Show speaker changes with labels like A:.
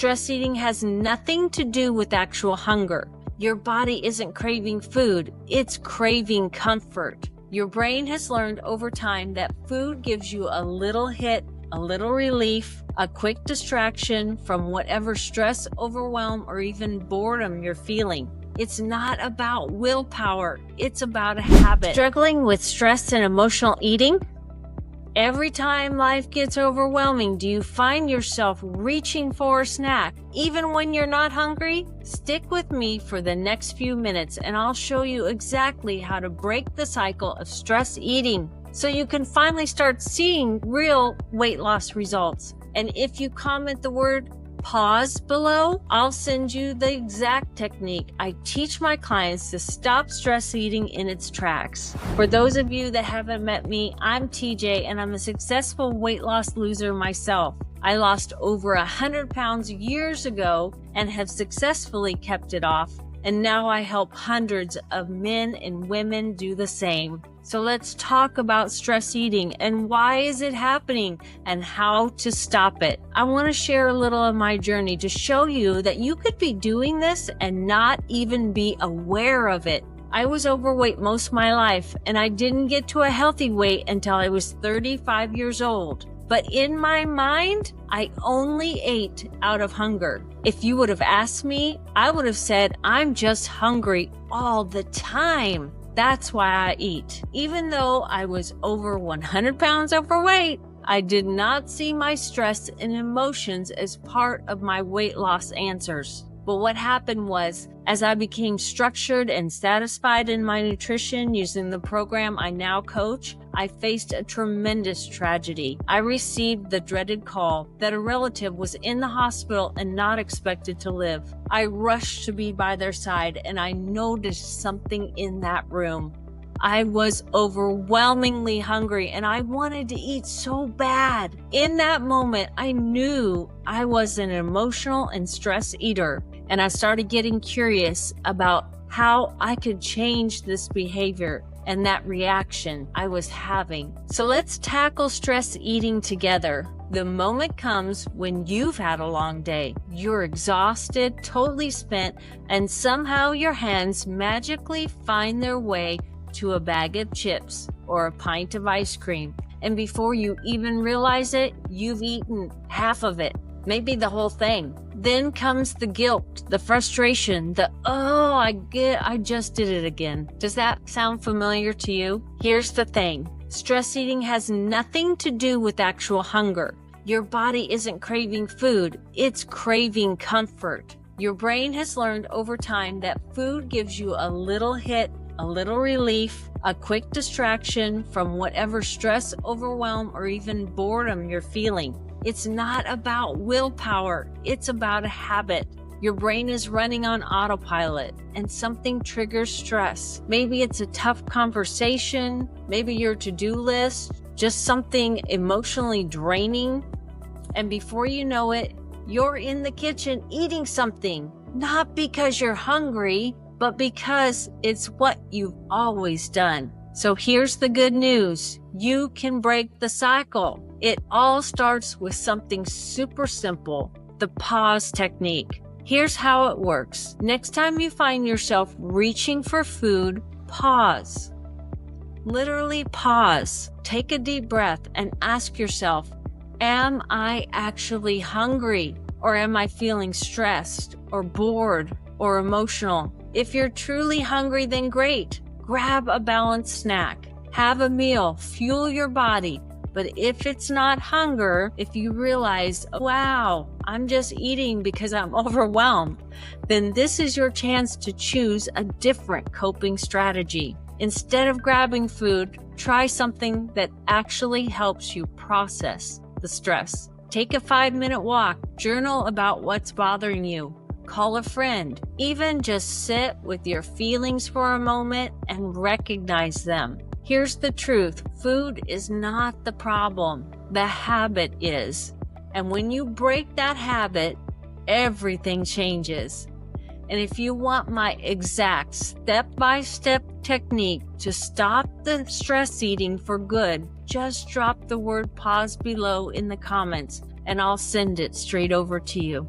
A: stress eating has nothing to do with actual hunger. Your body isn't craving food, it's craving comfort. Your brain has learned over time that food gives you a little hit, a little relief, a quick distraction from whatever stress, overwhelm, or even boredom you're feeling. It's not about willpower, it's about a habit. Struggling with stress and emotional eating? Every time life gets overwhelming, do you find yourself reaching for a snack, even when you're not hungry? Stick with me for the next few minutes and I'll show you exactly how to break the cycle of stress eating so you can finally start seeing real weight loss results. And if you comment the word pause below, I'll send you the exact technique I teach my clients to stop stress eating in its tracks. For those of you that haven't met me, I'm TJ and I'm a successful weight loss loser myself. I lost over 100 pounds years ago and have successfully kept it off. And now I help hundreds of men and women do the same. So let's talk about stress eating and why is it happening and how to stop it. I want to share a little of my journey to show you that you could be doing this and not even be aware of it. I was overweight most of my life and I didn't get to a healthy weight until I was 35 years old. But in my mind, I only ate out of hunger. If you would have asked me, I would have said, I'm just hungry all the time. That's why I eat. Even though I was over 100 pounds overweight, I did not see my stress and emotions as part of my weight loss answers. But what happened was, as I became structured and satisfied in my nutrition using the program I now coach, I faced a tremendous tragedy. I received the dreaded call that a relative was in the hospital and not expected to live. I rushed to be by their side and I noticed something in that room. I was overwhelmingly hungry and I wanted to eat so bad. In that moment, I knew I was an emotional and stress eater, and I started getting curious about how I could change this behavior and that reaction I was having. So let's tackle stress eating together. The moment comes when you've had a long day. You're exhausted, totally spent, and somehow your hands magically find their way to a bag of chips or a pint of ice cream. And before you even realize it, you've eaten half of it, maybe the whole thing. Then comes the guilt, the frustration, I just did it again. Does that sound familiar to you? Here's the thing. Stress eating has nothing to do with actual hunger. Your body isn't craving food, it's craving comfort. Your brain has learned over time that food gives you a little hit, a little relief, a quick distraction from whatever stress, overwhelm, or even boredom you're feeling. It's not about willpower, it's about a habit. Your brain is running on autopilot and something triggers stress. Maybe it's a tough conversation, maybe your to-do list, just something emotionally draining. And before you know it, you're in the kitchen eating something, not because you're hungry, but because it's what you've always done. So here's the good news. You can break the cycle. It all starts with something super simple, the pause technique. Here's how it works. Next time you find yourself reaching for food, pause. Literally pause. Take a deep breath and ask yourself, am I actually hungry? Or am I feeling stressed or bored or emotional? If you're truly hungry, then great. Grab a balanced snack. Have a meal. Fuel your body. But if it's not hunger, if you realize, wow, I'm just eating because I'm overwhelmed, then this is your chance to choose a different coping strategy. Instead of grabbing food, try something that actually helps you process the stress. Take a 5-minute walk. Journal about what's bothering you. Call a friend. Even just sit with your feelings for a moment and recognize them. Here's the truth. Food is not the problem. The habit is. And when you break that habit, everything changes. And if you want my exact step-by-step technique to stop the stress eating for good, just drop the word pause below in the comments and I'll send it straight over to you.